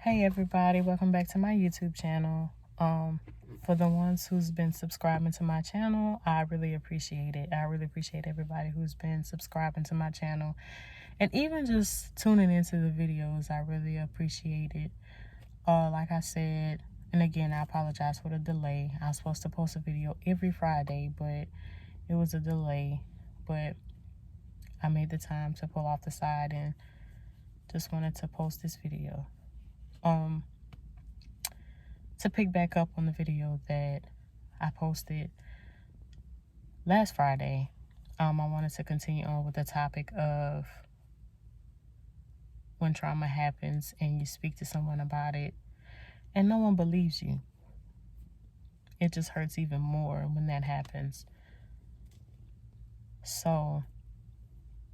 Hey everybody, welcome back to my YouTube channel. For the ones who's been subscribing to my channel, I really appreciate it. I really appreciate everybody who's been subscribing to my channel and even just tuning into the videos. I really appreciate it. Like I said, and again, I apologize for the delay. I was supposed to post a video every Friday, but it was a delay. But I made the time to pull off the side and just wanted to post this video. To pick back up on the video that I posted last Friday, I wanted to continue on with the topic of when trauma happens and you speak to someone about it and no one believes you. It just hurts even more when that happens. So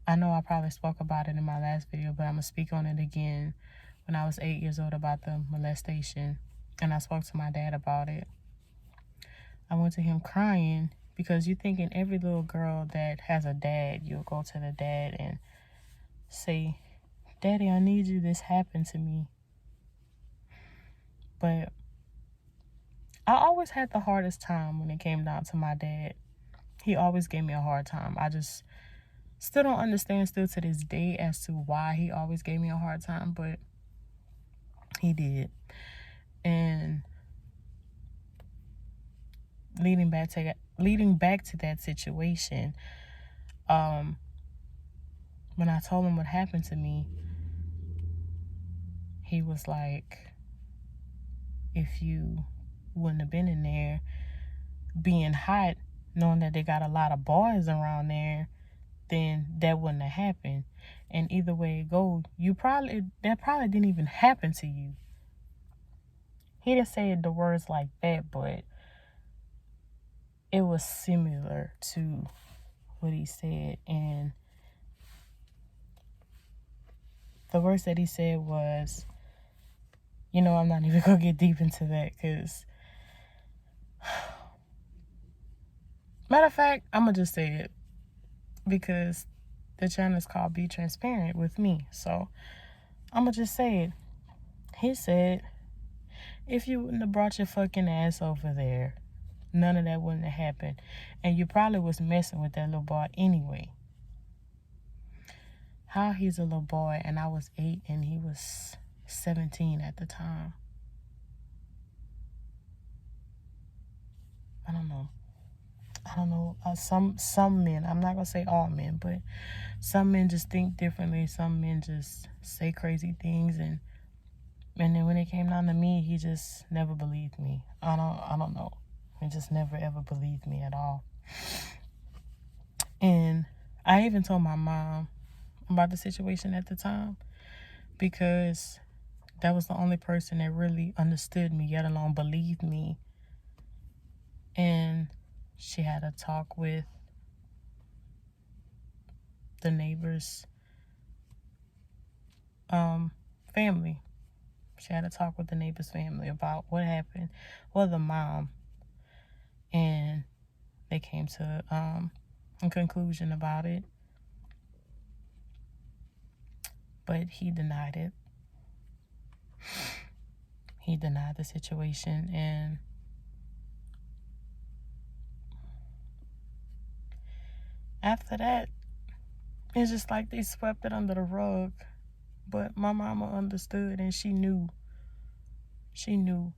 I know I probably spoke about it in my last video, but I'm going to speak on it again. When I was 8 years old, about the molestation, and I spoke to my dad about it. I went to him crying because you're thinking every little girl that has a dad, you'll go to the dad and say, "Daddy, I need you. This happened to me." But I always had the hardest time when it came down to my dad. He always gave me a hard time. I just still don't understand still to this day as to why he always gave me a hard time, but he did. And leading back to that situation, when I told him what happened to me, he was like, if you wouldn't have been in there being hot, knowing that they got a lot of boys around there, then that wouldn't have happened. And either way it goes, that probably didn't even happen to you. He didn't say the words like that, but it was similar to what he said. And the words that he said was, I'm not even gonna get deep into that, because matter of fact, I'm gonna just say it because the channel is called Be Transparent with me. So I'm gonna just say it. He said, if you wouldn't have brought your fucking ass over there, none of that wouldn't have happened. And you probably was messing with that little boy anyway. How he's a little boy and I was 8 and he was 17 at the time. I don't know. Some men, I'm not gonna say all men, but some men just think differently. Some men just say crazy things, and then when it came down to me, he just never believed me. I don't know. He just never ever believed me at all. And I even told my mom about the situation at the time, because that was the only person that really understood me, yet alone believed me. And she had a talk with the neighbor's family. She had a talk with the neighbor's family about what happened. Well, the mom. And they came to a conclusion about it. But he denied it. He denied the situation. And after that, it's just like they swept it under the rug. But my mama understood, and she knew. She knew.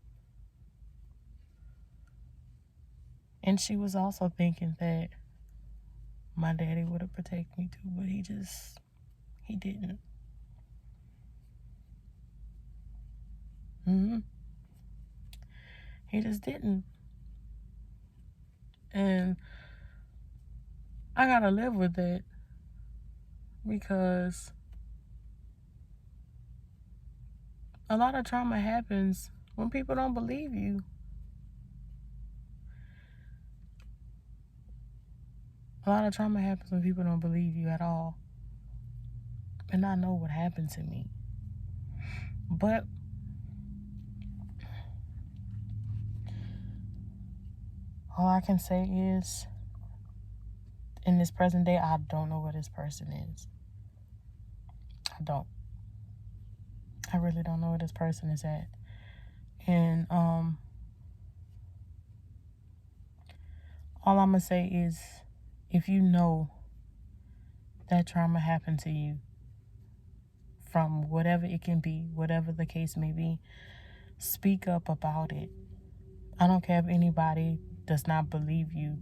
And she was also thinking that my daddy would have protected me too, but he didn't. He just didn't. And I gotta live with it, because a lot of trauma happens when people don't believe you. A lot of trauma happens when people don't believe you at all. And I know what happened to me. But all I can say is, in this present day, I don't know where this person is. I don't. I really don't know where this person is at. And all I'm going to say is, if you know that trauma happened to you, from whatever it can be, whatever the case may be, speak up about it. I don't care if anybody does not believe you.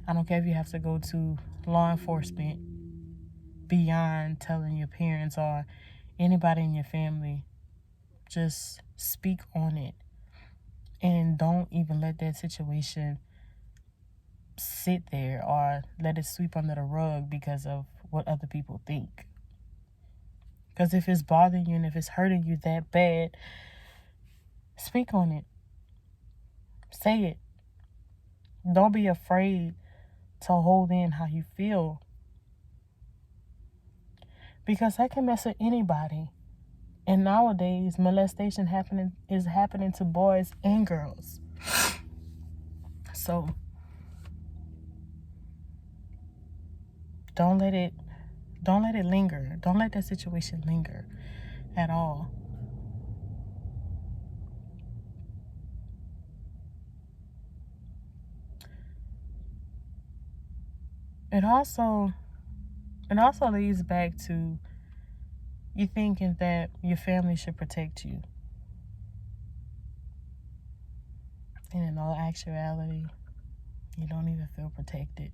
I don't care if you have to go to law enforcement beyond telling your parents or anybody in your family. Just speak on it. And don't even let that situation sit there or let it sweep under the rug because of what other people think. Because if it's bothering you and if it's hurting you that bad, speak on it. Say it. Don't be afraid to hold in how you feel. Because that can mess with anybody. And nowadays, molestation is happening to boys and girls. So don't let it linger. Don't let that situation linger at all. It also leads back to you thinking that your family should protect you. And in all actuality, you don't even feel protected.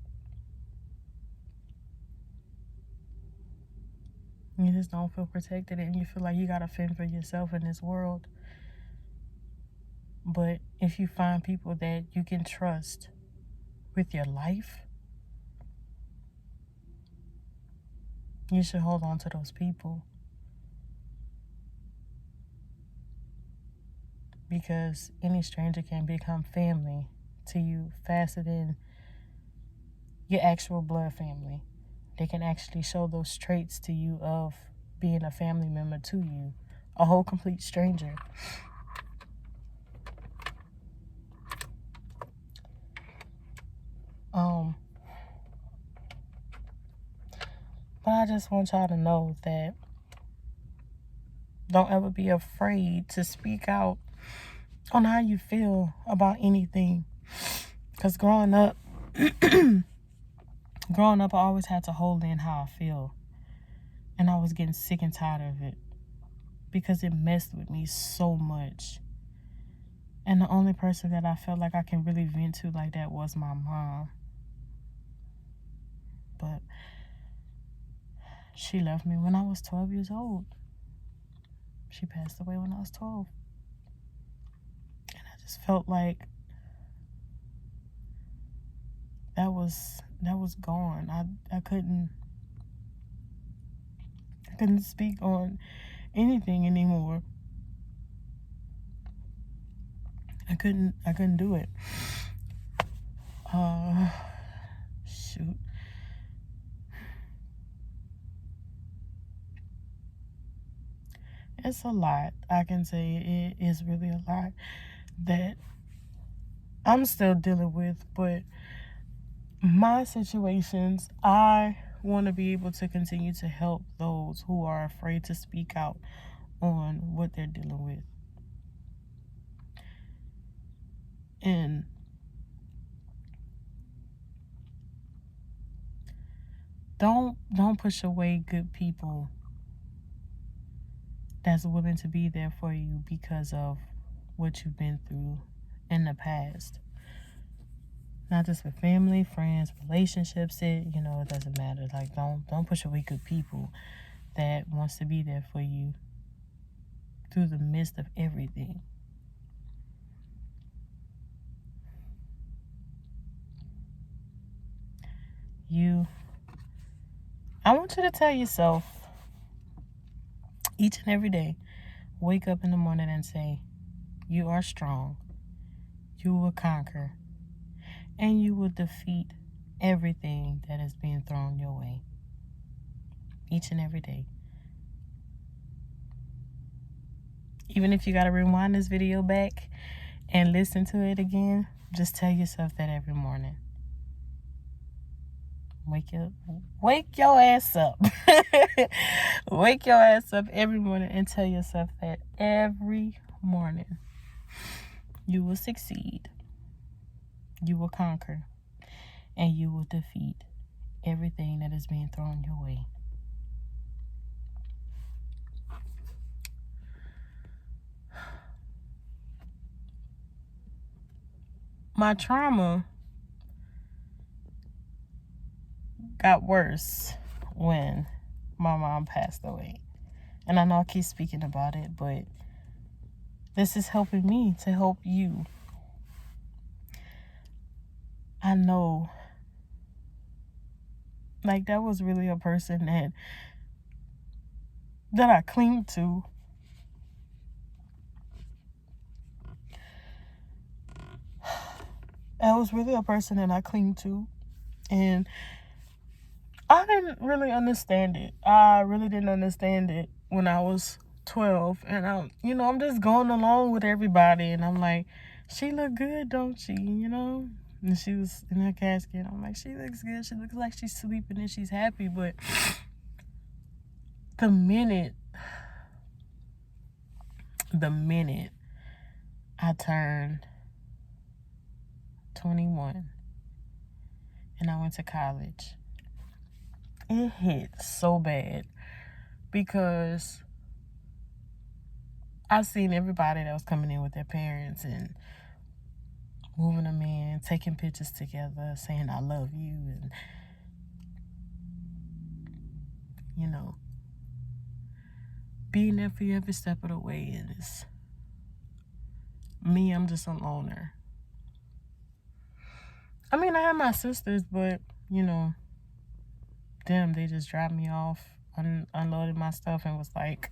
You just don't feel protected, and you feel like you gotta fend for yourself in this world. But if you find people that you can trust with your life, you should hold on to those people. Because any stranger can become family to you faster than your actual blood family. They can actually show those traits to you of being a family member to you, a whole complete stranger. But I just want y'all to know that don't ever be afraid to speak out on how you feel about anything. Because growing up, I always had to hold in how I feel. And I was getting sick and tired of it because it messed with me so much. And the only person that I felt like I can really vent to like that was my mom. But she left me when I was 12 years old. She passed away when I was 12. And I just felt like that was gone. I couldn't speak on anything anymore. I couldn't do it. Shoot. It's a lot. I can say it is really a lot that I'm still dealing with, but my situations, I want to be able to continue to help those who are afraid to speak out on what they're dealing with. And don't push away good people that's willing to be there for you because of what you've been through in the past. Not just with family, friends, relationships, it doesn't matter. Like, don't push away good people that wants to be there for you through the midst of everything. I want you to tell yourself each and every day, wake up in the morning and say, you are strong, you will conquer, and you will defeat everything that is being thrown your way. Each and every day. Even if you got to rewind this video back and listen to it again, just tell yourself that every morning. Wake your ass up. Wake your ass up every morning and tell yourself that every morning you will succeed, you will conquer, and you will defeat everything that is being thrown your way. My trauma got worse when my mom passed away. And I know I keep speaking about it, but this is helping me to help you. I know, like, that was really a person that I cling to. That was really a person that I cling to. And I didn't really understand it. I really didn't understand it when I was 12. And I'm just going along with everybody. And I'm like, she look good, don't she? And she was in her casket. I'm like, she looks good. She looks like she's sleeping and she's happy. But the minute I turned 21 and I went to college, it hit so bad because I seen everybody that was coming in with their parents and moving them in, taking pictures together, saying I love you, and being there for you every step of the way. And it's me, I'm just a loner. I mean, I have my sisters, but them, they just dropped me off, unloaded my stuff, and was like,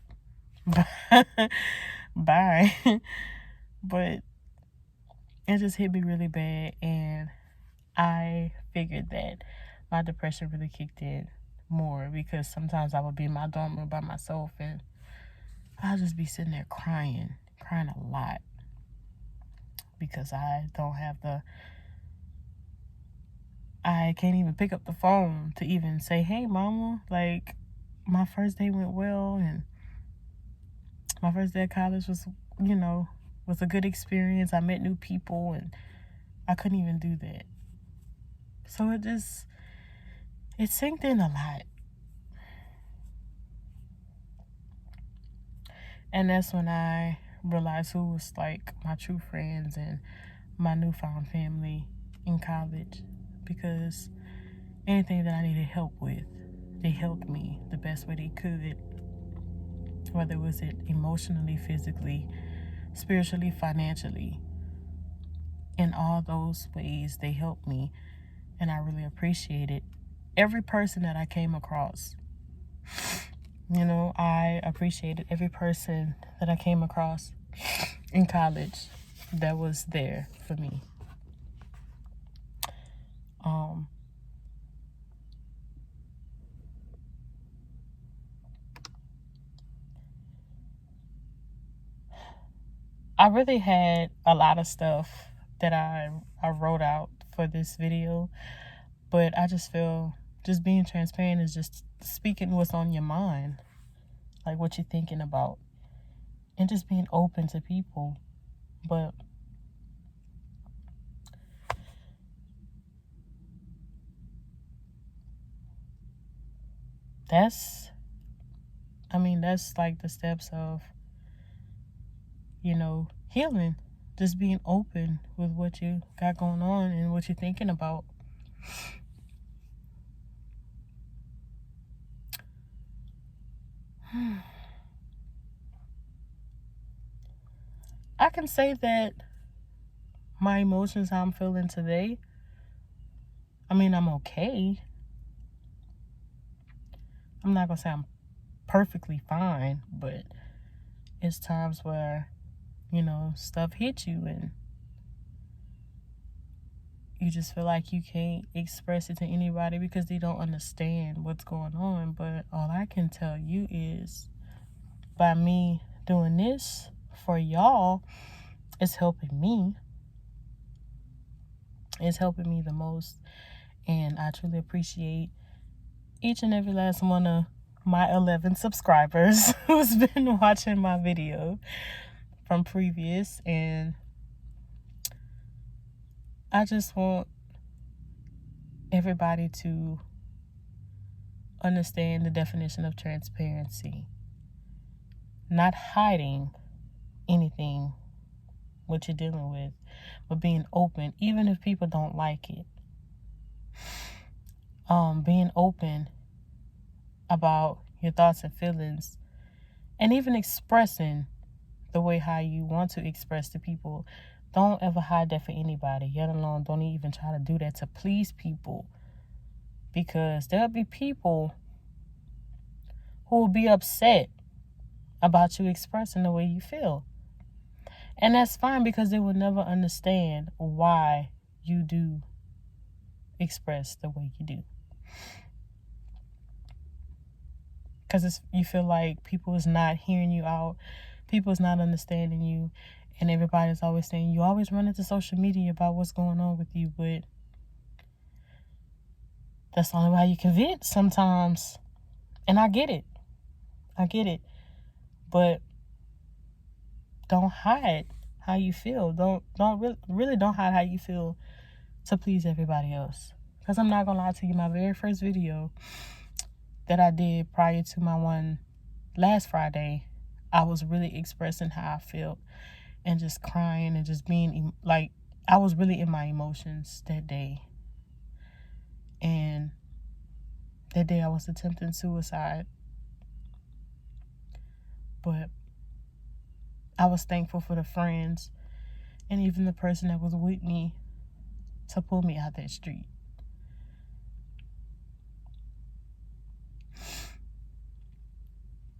bye. But it just hit me really bad, and I figured that my depression really kicked in more because sometimes I would be in my dorm room by myself and I'll just be sitting there crying a lot because I can't even pick up the phone to even say, hey, mama, like, my first day went well, and my first day at college was a good experience. I met new people, and I couldn't even do that. So it sinked in a lot. And that's when I realized who was like my true friends and my newfound family in college, because anything that I needed help with, they helped me the best way they could, whether it was emotionally, physically, spiritually, financially. In all those ways, they helped me, and I really appreciated every person that I came across. I appreciated every person that I came across in college that was there for me. I really had a lot of stuff that I wrote out for this video, but I just feel just being transparent is just speaking what's on your mind, like what you're thinking about, and just being open to people. But that's like the steps of healing, just being open with what you got going on and what you're thinking about. I can say that my emotions, how I'm feeling today, I'm okay. I'm not gonna say I'm perfectly fine, but it's times where stuff hits you and you just feel like you can't express it to anybody because they don't understand what's going on. But all I can tell you is, by me doing this for y'all, it's helping me. It's helping me the most. And I truly appreciate each and every last one of my 11 subscribers who's been watching my video from previous. And I just want everybody to understand the definition of transparency. Not hiding anything what you're dealing with, but being open, even if people don't like it. Being open about your thoughts and feelings, and even expressing the way how you want to express to people. Don't ever hide that for anybody, yet alone don't even try to do that to please people, because there'll be people who will be upset about you expressing the way you feel. And that's fine, because they will never understand why you do express the way you do. Because you feel like people is not hearing you out, people is not understanding you, and everybody's always saying, you always run into social media about what's going on with you, but that's the only way you can vent sometimes. And I get it. But don't hide how you feel. Don't really don't hide how you feel to please everybody else. Because I'm not gonna lie to you, my very first video that I did prior to my one last Friday, I was really expressing how I felt and just crying and just being like, I was really in my emotions that day. And that day I was attempting suicide. But I was thankful for the friends and even the person that was with me to pull me out that street.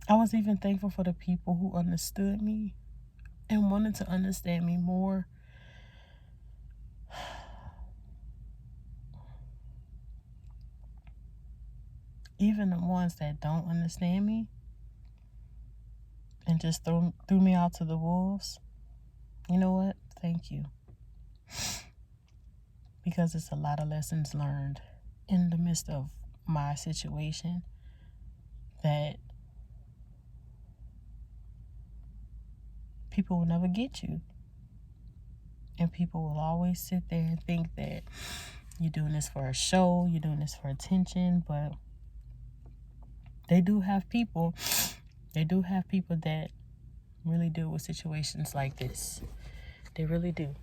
I was even thankful for the people who understood me and wanted to understand me more. Even the ones that don't understand me and just threw me out to the wolves, you know what? Thank you. Because it's a lot of lessons learned in the midst of my situation that people will never get you. And people will always sit there and think that you're doing this for a show, you're doing this for attention, but they do have people that really deal with situations like this. They really do.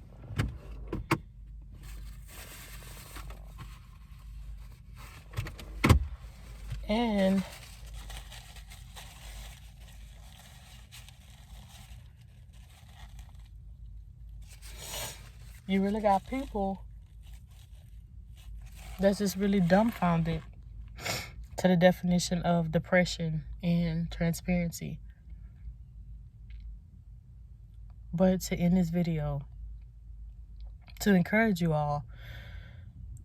And you really got people that's just really dumbfounded to the definition of depression and transparency. But to end this video, to encourage you all,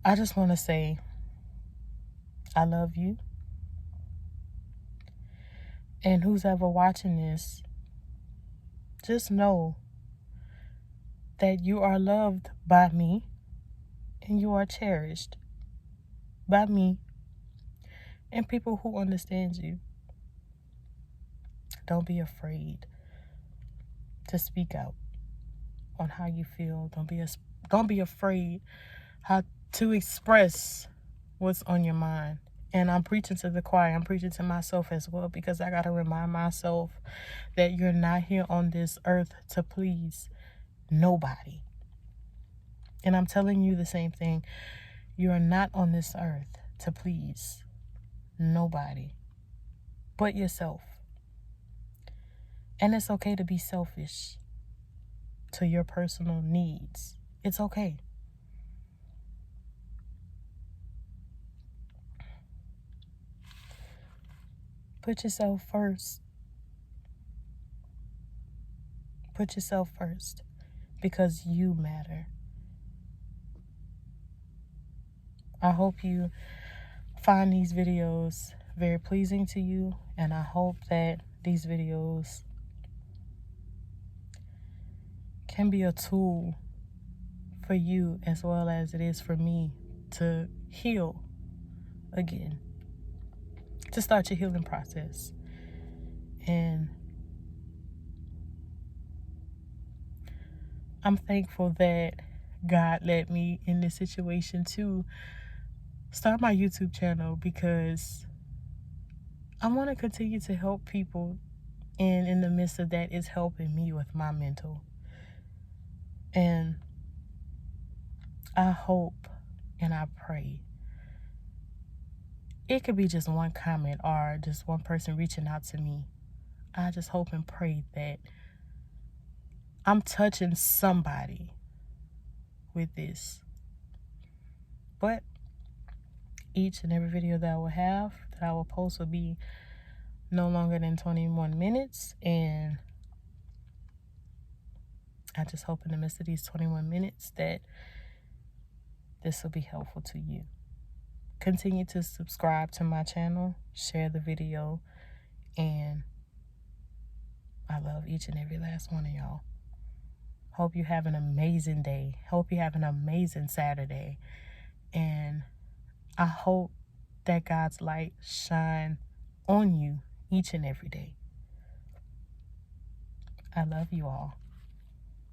I just want to say, I love you. And who's ever watching this, just know that you are loved by me and you are cherished by me and people who understand you. Don't be afraid to speak out on how you feel. Don't be afraid how to express what's on your mind. And I'm preaching to the choir. I'm preaching to myself as well, because I got to remind myself that you're not here on this earth to please nobody. And I'm telling you the same thing. You are not on this earth to please nobody but yourself. And it's okay to be selfish to your personal needs. It's okay. Put yourself first. Put yourself first, because you matter. I hope you find these videos very pleasing to you, and I hope that these videos can be a tool for you as well as it is for me to heal again, to start your healing process. And I'm thankful that God led me in this situation to start my YouTube channel, because I want to continue to help people, and in the midst of that, it's helping me with my mental. And I hope and I pray it could be just one comment or just one person reaching out to me. I just hope and pray that I'm touching somebody with this. But each and every video that I will post will be no longer than 21 minutes. And I just hope in the midst of these 21 minutes that this will be helpful to you. Continue to subscribe to my channel, share the video, and I love each and every last one of y'all. Hope you have an amazing day. Hope you have an amazing Saturday. And I hope that God's light shine on you each and every day. I love you all.